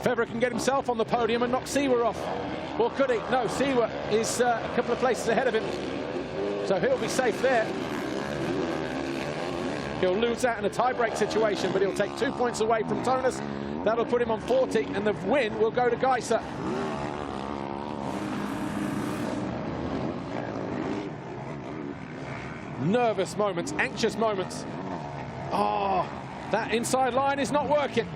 Febvre can get himself on the podium and knock Seewer off. Or could he? No, Seewer is a couple of places ahead of him, so he'll be safe there. He'll lose out in a tie-break situation, but he'll take 2 points away from Tonus. That'll put him on 40, and the win will go to Gajser. Nervous moments, anxious moments. Oh, that inside line is not working.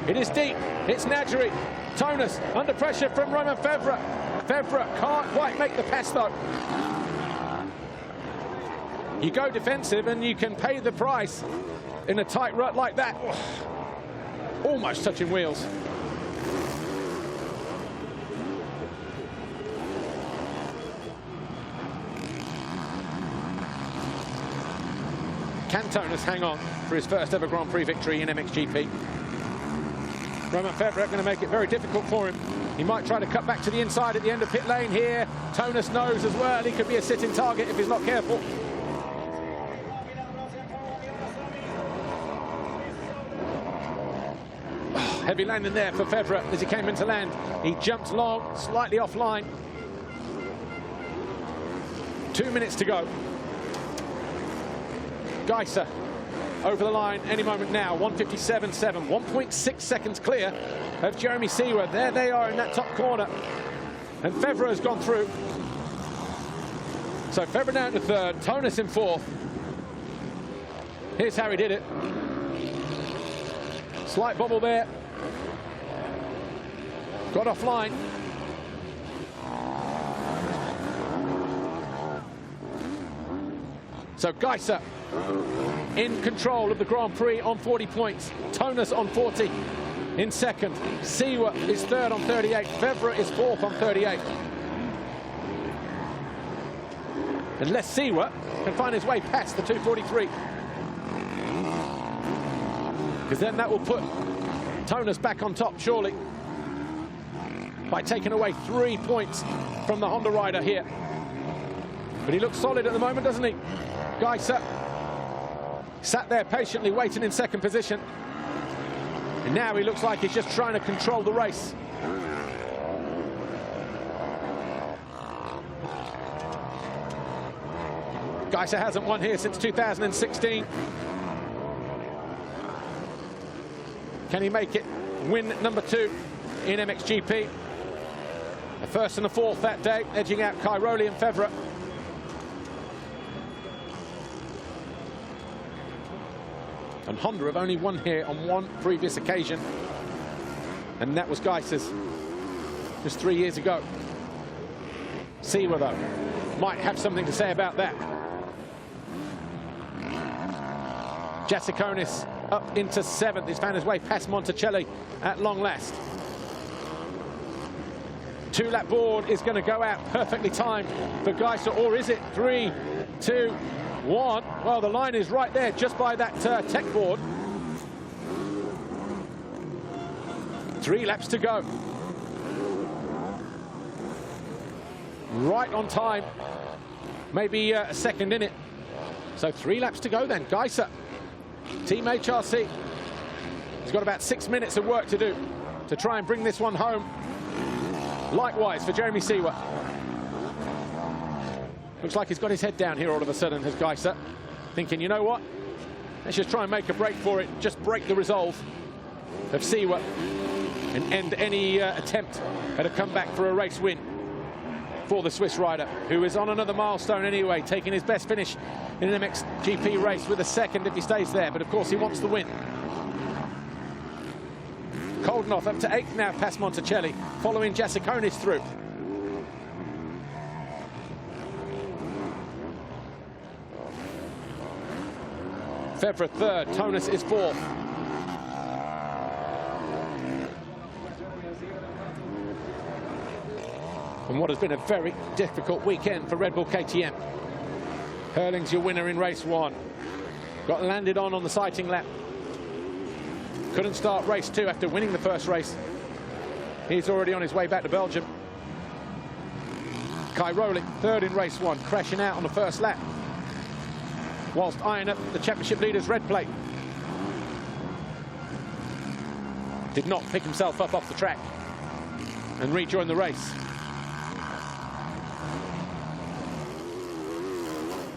It is deep, it's Nadjeri. Tonus under pressure from Romain Febvre. Febvre can't quite make the pass though. You go defensive and you can pay the price in a tight rut like that. Almost touching wheels. Can Tonus hang on for his first ever Grand Prix victory in MXGP? Romain Febvre going to make it very difficult for him. He might try to cut back to the inside at the end of pit lane here. Tonus knows as well he could be a sitting target if he's not careful. Heavy landing there for Febvre as he came into land. He jumped long, slightly offline. 2 minutes to go. Gajser over the line any moment now, 1:57.7, 1.6 seconds clear of Jeremy Seewer. There they are in that top corner. And Febvre has gone through. So Febvre down to third, Tonus in fourth. Here's how he did it. Slight bobble there. Got offline. So Gajser in control of the Grand Prix on 40 points. Tonus on 40 in second. Seewer is third on 38. Febvre is fourth on 38. Unless Seewer can find his way past the 243. Because then that will put Tonus back on top, surely, by taking away 3 points from the Honda rider here. But he looks solid at the moment, doesn't he? Gajser sat there patiently waiting in second position. And now he looks like he's just trying to control the race. Gajser hasn't won here since 2016. Can he make it? Win number 2 in MXGP. A first and a fourth that day, edging out Cairoli and Febvre. And Honda have only won here on one previous occasion, and that was Gajser's just 3 years ago. Seewer, though, might have something to say about that. Jasikonis up into 7th. He's found his way past Monticelli at long last. 2-lap board is going to go out perfectly timed for Gajser, or is it 3, 2, 1? Well, the line is right there, just by that tech board. 3 laps to go. Right on time. Maybe a second in it. So 3 laps to go then. Gajser, Team HRC, has got about 6 minutes of work to do to try and bring this one home. Likewise for Jeremy Seewer. Looks like he's got his head down here all of a sudden, has Gajser, thinking, you know what? Let's just try and make a break for it. Just break the resolve of Siwa and end any attempt at a comeback for a race win for the Swiss rider, who is on another milestone anyway, taking his best finish in an MXGP race with a second if he stays there. But of course, he wants the win. Koldenhoff up to 8th now, past Monticelli, following Jassiconis through. Febvre 3rd, Tonus is 4th. And what has been a very difficult weekend for Red Bull KTM. Herlings, your winner in race 1. Got landed on the sighting lap. Couldn't start race 2 after winning the first race. He's already on his way back to Belgium. Cairoli, 3rd in race 1, crashing out on the first lap, whilst eyeing up the championship leader's red plate. Did not pick himself up off the track and rejoin the race.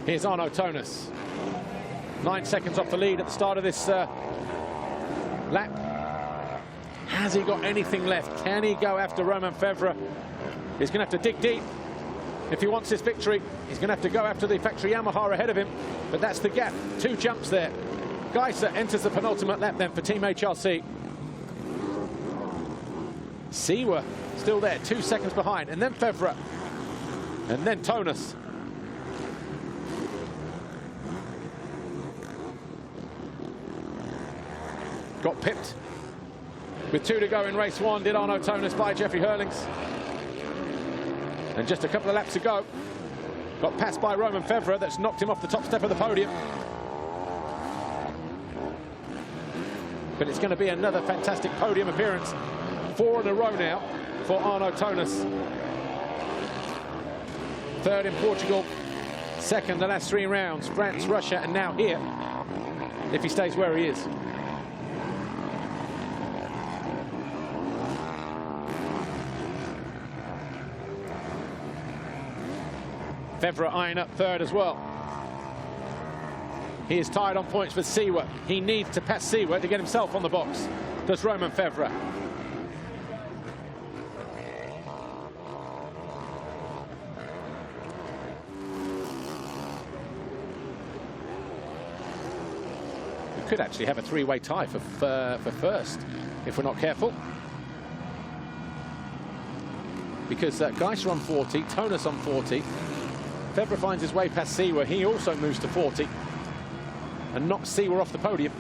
Here's Arno Tonus. 9 seconds off the lead at the start of this lap. Has he got anything left? Can he go after Romain Febvre? He's going to have to dig deep. If he wants this victory, he's going to have to go after the factory Yamaha ahead of him. But that's the gap. 2 jumps there. Gajser enters the penultimate lap then for Team HRC. Siwa still there, 2 seconds behind. And then Febvre. And then Tonus. Got pipped. With 2 to go in race 1, did Arno Tonus by Jeffrey Herlings. And just a couple of laps to go. Got passed by Romain Febvre, that's knocked him off the top step of the podium. But it's going to be another fantastic podium appearance. 4 in a row now for Arno Tonus. 3rd in Portugal. 2nd the last 3 rounds. France, Russia, and now here, if he stays where he is. Febvre eyeing up 3rd as well. He is tied on points with Siwa. He needs to pass Siwa to get himself on the box. Does Romain Febvre. We could actually have a 3-way tie for first if we're not careful. Because Gajser on 40, Tonus on 40. Febvre finds his way past Siwa. He also moves to 40 and knocks Siwa off the podium.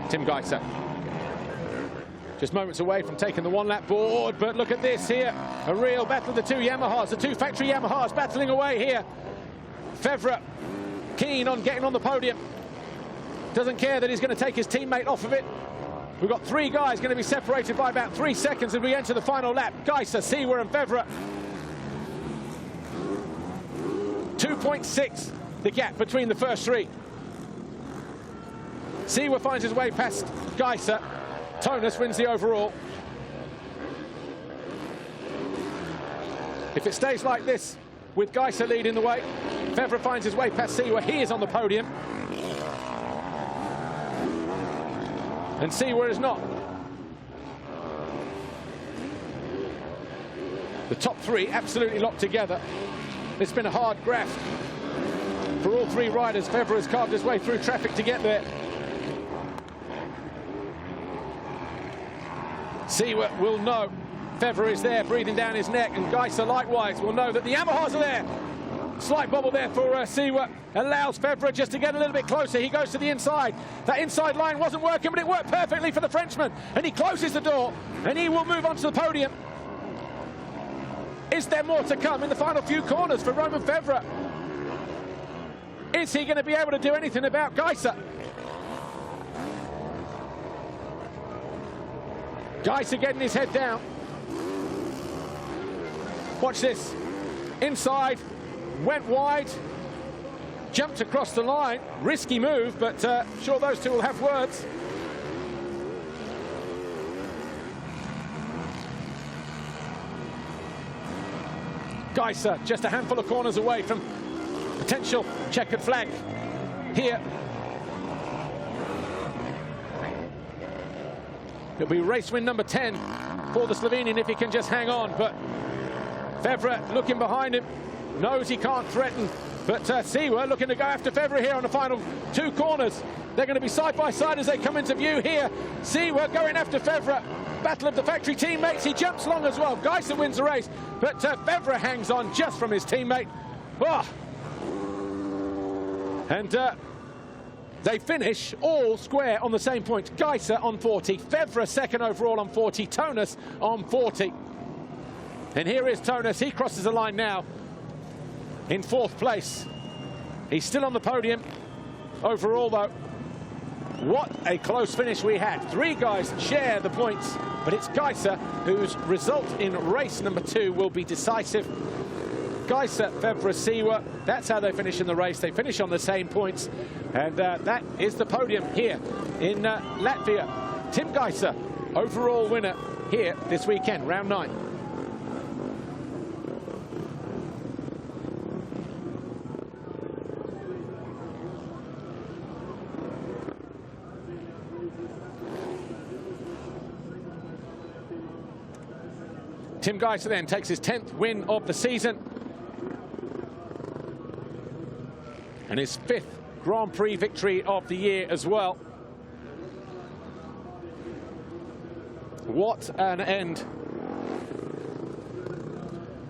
Tim Gajser. Just moments away from taking the 1-lap board, but look at this here. A real battle of the 2 Yamahas, the 2 factory Yamahas battling away here. Febvre keen on getting on the podium. Doesn't care that he's going to take his teammate off of it. We've got 3 guys going to be separated by about 3 seconds as we enter the final lap. Gajser, Siwa and Febvre. 2.6 the gap between the first 3. Siwa finds his way past Gajser. Tonus wins the overall. If it stays like this, with Gajser leading the way, Febvre finds his way past Siwa. He is on the podium. And Siwa is not. The top 3 absolutely locked together. It's been a hard graft for all 3 riders. Febvre has carved his way through traffic to get there. Siwa will know Febvre is there breathing down his neck, and Gajser likewise will know that the Yamahas are there. Slight bobble there for Siwa. Allows Febvre just to get a little bit closer. He goes to the inside. That inside line wasn't working, but it worked perfectly for the Frenchman. And he closes the door, and he will move on to the podium. Is there more to come in the final few corners for Romain Febvre? Is he going to be able to do anything about Gajser? Gajser getting his head down. Watch this. Inside, went wide, jumped across the line. Risky move, but sure those 2 will have words. Gajser just a handful of corners away from potential checkered flag here. It'll be race win number 10 for the Slovenian if he can just hang on, but Fevre looking behind him, knows he can't threaten, but Siwa looking to go after Fevre here on the final 2 corners. They're going to be side by side as they come into view here. Siwa going after Fevre. Battle of the factory teammates. He jumps long as well. Gajser wins the race, but Fevre hangs on just from his teammate. Oh. And they finish all square on the same points. Gajser on 40, Fevre second overall on 40, Tonus on 40. And here is Tonus. He crosses the line now in 4th place. He's still on the podium overall, though. What a close finish we had. 3 guys share the points, but it's Gajser whose result in race number 2 will be decisive. Gajser, Fevre, Siwa, that's how they finish in the race. They finish on the same points, and that is the podium here in Latvia. Tim Gajser, overall winner here this weekend, round 9. Tim Gajser then takes his 10th win of the season and his 5th Grand Prix victory of the year as well. What an end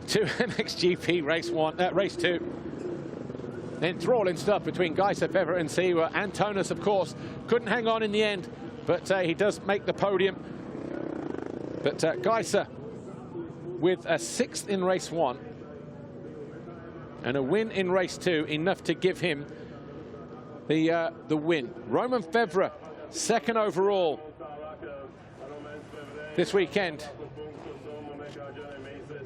to MXGP race 2. Enthralling stuff between Gajser, Fevre and Siwa, and Tonus, of course, couldn't hang on in the end, but he does make the podium. But Gajser with a 6th in race 1 and a win in race 2, enough to give him the win. Roman Fevre, 2nd overall this weekend,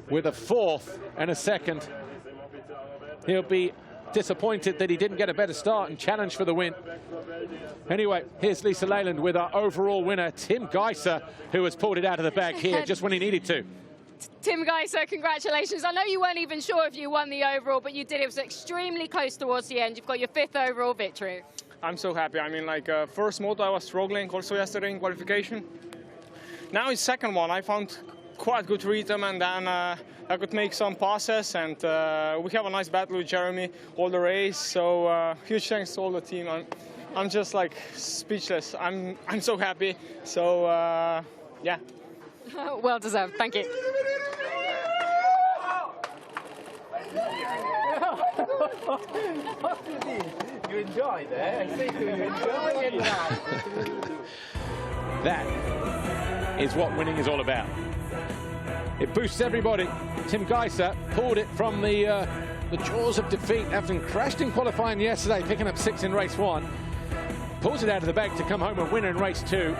with a 4th and a 2nd. He'll be disappointed that he didn't get a better start and challenge for the win. Anyway, here's Lisa Leyland with our overall winner, Tim Gajser, who has pulled it out of the bag here just when he needed to. Tim Gajser, congratulations. I know you weren't even sure if you won the overall, but you did. It was extremely close towards the end. You've got your 5th overall victory. I'm so happy. I mean, like, first moto I was struggling also yesterday in qualification. Now in 2nd one, I found quite good rhythm, and then I could make some passes, and we have a nice battle with Jeremy all the race. So huge thanks to all the team. I'm just like speechless. I'm so happy. So yeah. Well deserved. Thank you. You enjoyed it, eh? I see you enjoying that. That is what winning is all about. It boosts everybody. Tim Gajser pulled it from the jaws of defeat after crashed in qualifying yesterday, picking up 6th in race 1. Pulls it out of the bag to come home and win in race 2.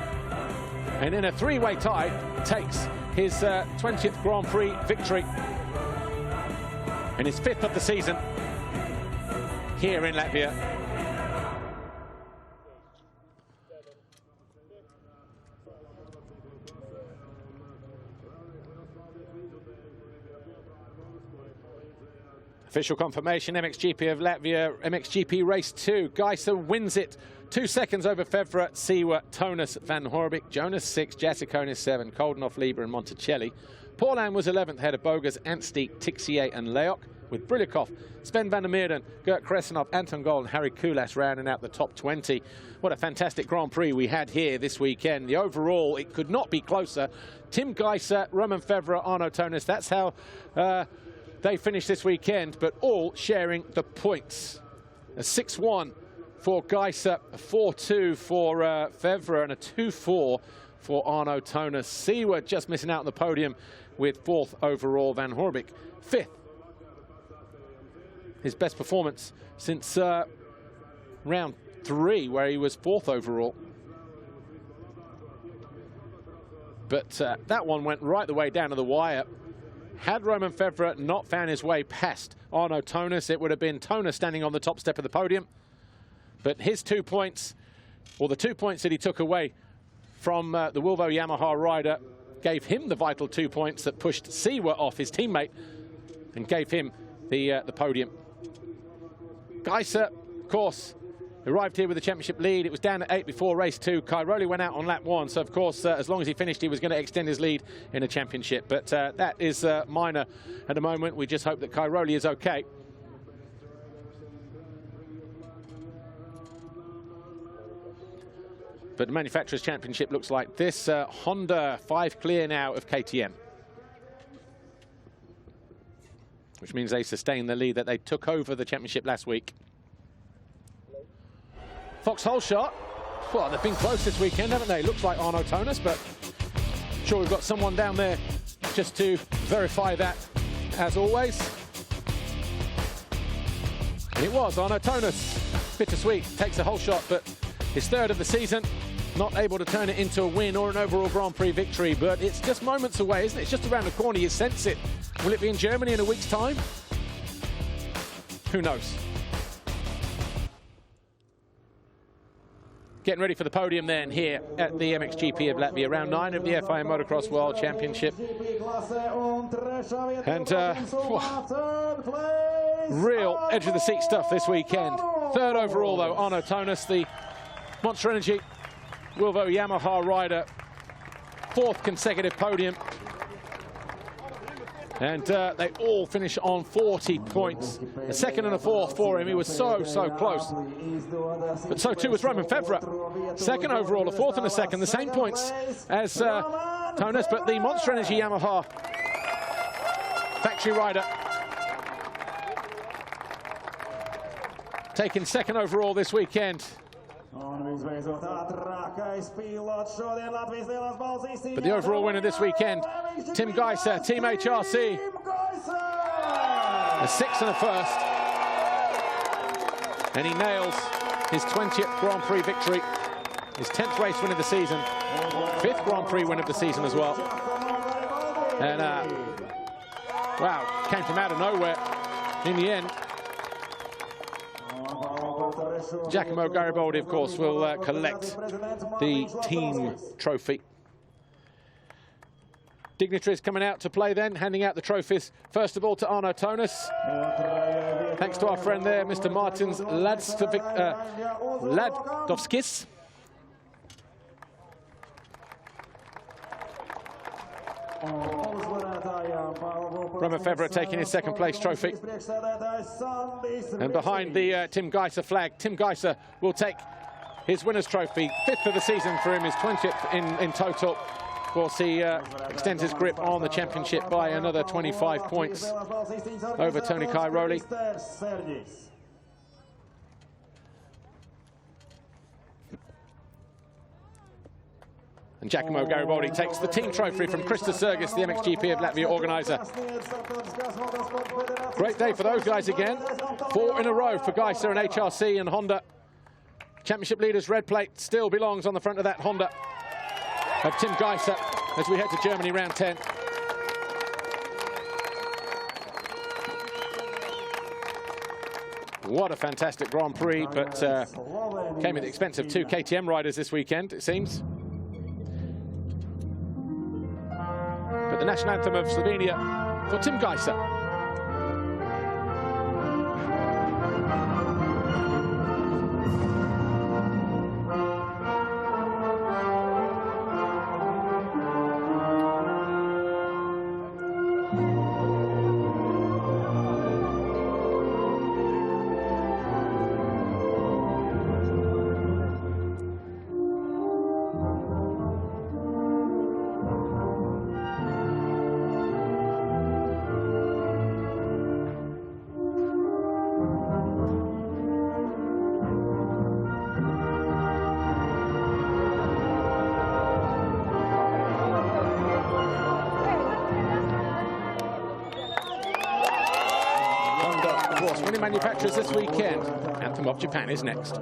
And in a 3-way tie, takes his 20th Grand Prix victory and his 5th of the season here in Latvia. Official confirmation, MXGP of Latvia, MXGP race 2. Gajser wins it. 2 seconds over Fevre, Siwa, Tonus, Van Horbik, Jonas 6, Jacikonis 7, Koldenhoff, Lieber and Monticelli. Paulan was 11th ahead of Bogas, Anstey, Tixier and Leok, with Brilikov, Sven van der Meerden, Gert Kresenov, Anton Gold and Harry Kulas rounding out the top 20. What a fantastic Grand Prix we had here this weekend. The overall, it could not be closer. Tim Gajser, Roman Fevre, Arno Tonus, that's how they finished this weekend, but all sharing the points. A 6-1 for Gajser, a 4-2 for Fevre, and a 2-4 for Arno Tonus. Siwa just missing out on the podium with 4th overall. Van Horbik 5th. His best performance since round 3, where he was 4th overall. But that one went right the way down to the wire. Had Roman Fevre not found his way past Arno Tonus, it would have been Tonus standing on the top step of the podium. But his 2 points, or the 2 points that he took away from the Wilvo Yamaha rider, gave him the vital 2 points that pushed Siwa off his teammate. and gave him the podium. Gajser, of course, arrived here with the championship lead. It was down at 8 before race 2. Cairoli went out on lap 1, so of course, as long as he finished, he was going to extend his lead in the championship. But that is minor at the moment. We just hope that Cairoli is okay. But the Manufacturers' Championship looks like this. Honda 5 clear now of KTM, which means they sustain the lead that they took over the championship last week. Foxhole shot. Well, they've been close this weekend, haven't they? Looks like Arno Tonus, but I'm sure we've got someone down there just to verify that, as always. And it was Arno Tonus. Bittersweet, takes a whole shot, but his 3rd of the season, not able to turn it into a win or an overall Grand Prix victory, but it's just moments away, isn't it? It's just around the corner, you sense it. Will it be in Germany in a week's time? Who knows? Getting ready for the podium then here at the MXGP of Latvia, round 9 of the FIA Motocross World Championship. And real edge of the seat stuff this weekend. 3rd overall though, Arno Tonus, the Monster Energy Wilvo Yamaha rider. 4th consecutive podium. And they all finish on 40 points. A 2nd and a 4th for him. He was so close. But so too was Roman Febvre. 2nd overall, a 4th and a 2nd. The same points as Tonus, but the Monster Energy Yamaha factory rider taking 2nd overall this weekend. But the overall winner this weekend, Tim Gajser, Team HRC. A 6th and a 1st. And he nails his 20th Grand Prix victory. His 10th race win of the season. 5th Grand Prix win of the season as well. And, wow, came from out of nowhere in the end. Giacomo Garibaldi, of course, will collect the team trophy. Dignitaries coming out to play then, handing out the trophies. First of all to Arno Tonus. Thanks to our friend there, Mr. Martins Ladovskis. Roman Febvre taking his 2nd place trophy. And behind the Tim Gajser flag, Tim Gajser will take his winner's trophy. 5th of the season for him, his 20th in total. Of course, he extends his grip on the championship by another 25 points over Tony Cairoli. And Giacomo Garibaldi takes the team trophy from Krista Sergis, the MXGP of Latvia organizer. Great day for those guys again. 4 in a row for Gajser and HRC and Honda. Championship leaders red plate still belongs on the front of that Honda of Tim Gajser as we head to Germany round 10. What a fantastic Grand Prix, but came at the expense of 2 KTM riders this weekend, it seems. But the national anthem of Slovenia for Tim Gajser. Winning manufacturers this weekend. Anthem of Japan is next.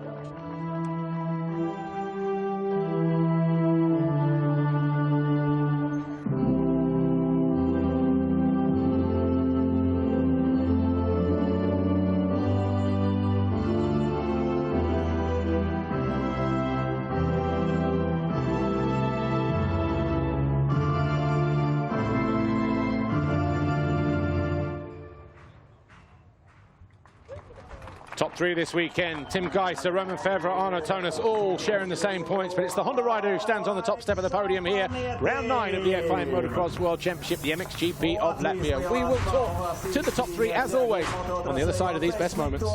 Top three this weekend, Tim Gajser, Roman Fevre, Arno Tonas, all sharing the same points, but it's the Honda rider who stands on the top step of the podium here. Round 9 of the FIA Motocross World Championship, the MXGP of Latvia. We will talk to the top three, as always, on the other side of these best moments.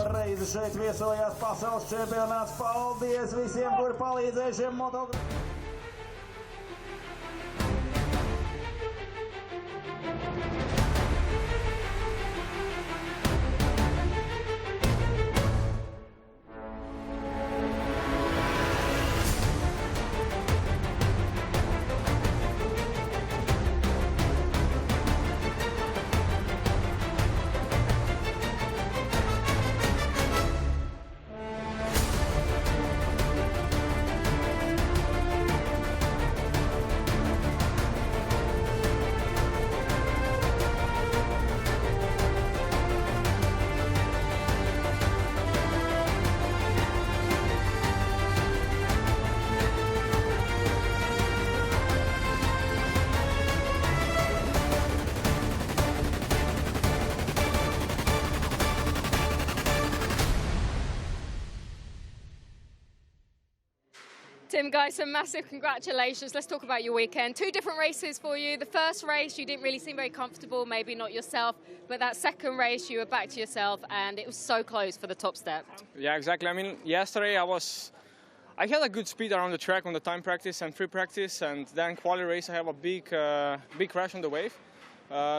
Tim Gajser, massive congratulations. Let's talk about your weekend. 2 different races for you. The first race, you didn't really seem very comfortable, maybe not yourself, but that second race, you were back to yourself, and it was so close for the top step. Yeah, exactly. I mean, yesterday I had a good speed around the track on the time practice and free practice, and then quali race, I have a big crash on the wave.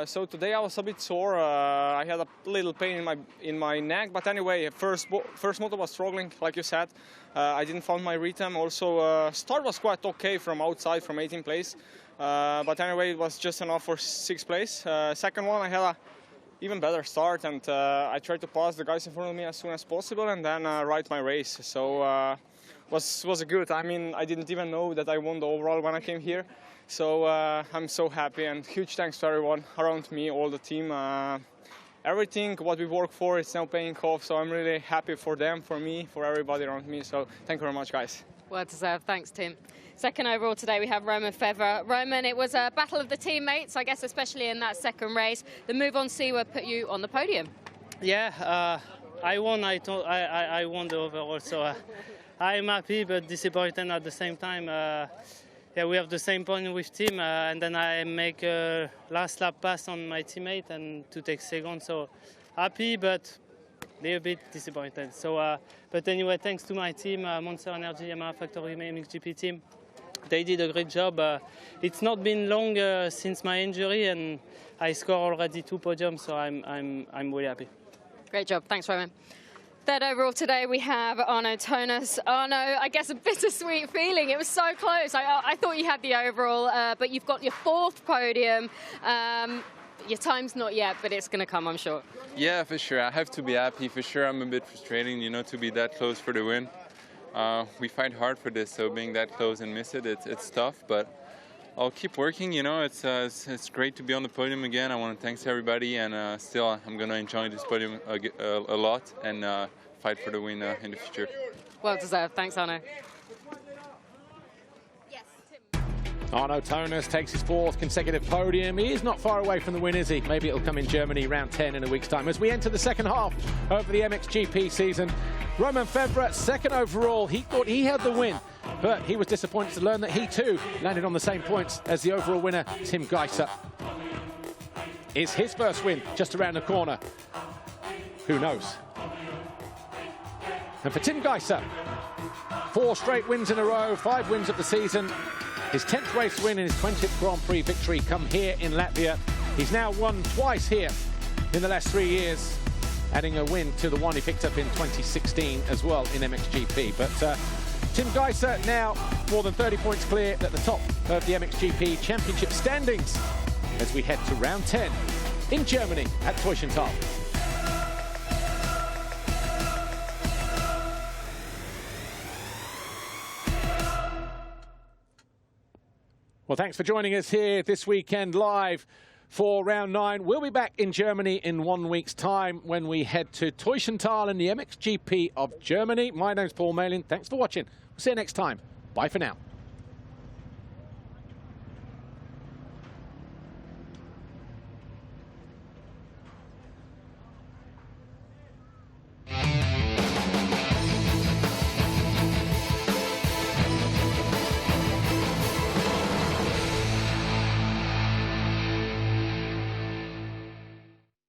So today I was a bit sore. I had a little pain in my neck, but anyway, first moto was struggling, like you said. I didn't find my rhythm. Also, start was quite okay from outside, from 18th place. But anyway, it was just enough for 6th place. Second one, I had a even better start, and I tried to pass the guys in front of me as soon as possible, and then ride my race. So was good. I mean, I didn't even know that I won the overall when I came here. So I'm so happy, and huge thanks to everyone around me, all the team. Everything what we work for is now paying off, so I'm really happy for them, for me, for everybody around me. So thank you very much, guys. Well deserved. Thanks, Tim. Second overall today, we have Roman Fevre. Roman, it was a battle of the teammates, I guess, especially in that second race. The move on Siwa put you on the podium. Yeah, I won. I won the overall, so I'm happy but disappointed at the same time. Yeah, we have the same point with Tim, and then I make a last lap pass on my teammate and to take second. So happy, but a little bit disappointed. So, but anyway, thanks to my team, Monster Energy, Yamaha Factory, MXGP team. They did a great job. It's not been long since my injury, and I scored already 2 podiums, so I'm really happy. Great job. Thanks, Roman. Third overall today, we have Arno Tonas. Arno, I guess a bittersweet feeling. It was so close. I thought you had the overall, but you've got your 4th podium. Your time's not yet, but it's going to come, I'm sure. Yeah, for sure. I have to be happy. For sure, I'm a bit frustrating, you know, to be that close for the win. We fight hard for this, so being that close and miss it, it's tough, but I'll keep working, you know. It's great to be on the podium again. I want to thank everybody, and still I'm going to enjoy this podium a lot and fight for the win in the future. Well deserved. Thanks, Arno. Arno Tonas takes his 4th consecutive podium. He is not far away from the win, is he? Maybe it'll come in Germany round 10 in a week's time. As we enter the second half of the MXGP season, Roman Fevre, 2nd overall. He thought he had the win, but he was disappointed to learn that he too landed on the same points as the overall winner, Tim Gajser. Is his first win just around the corner? Who knows? And for Tim Gajser, 4 straight wins in a row, 5 wins of the season. His 10th race win and his 20th Grand Prix victory come here in Latvia. He's now won twice here in the last 3 years, adding a win to the one he picked up in 2016 as well in MXGP. But Tim Gajser now more than 30 points clear at the top of the MXGP Championship standings as we head to round 10 in Germany at Teushenthal. Well, thanks for joining us here this weekend live for round 9. We'll be back in Germany in 1 week's time when we head to Teushenthal in the MXGP of Germany. My name's Paul Malin. Thanks for watching. We'll see you next time. Bye for now.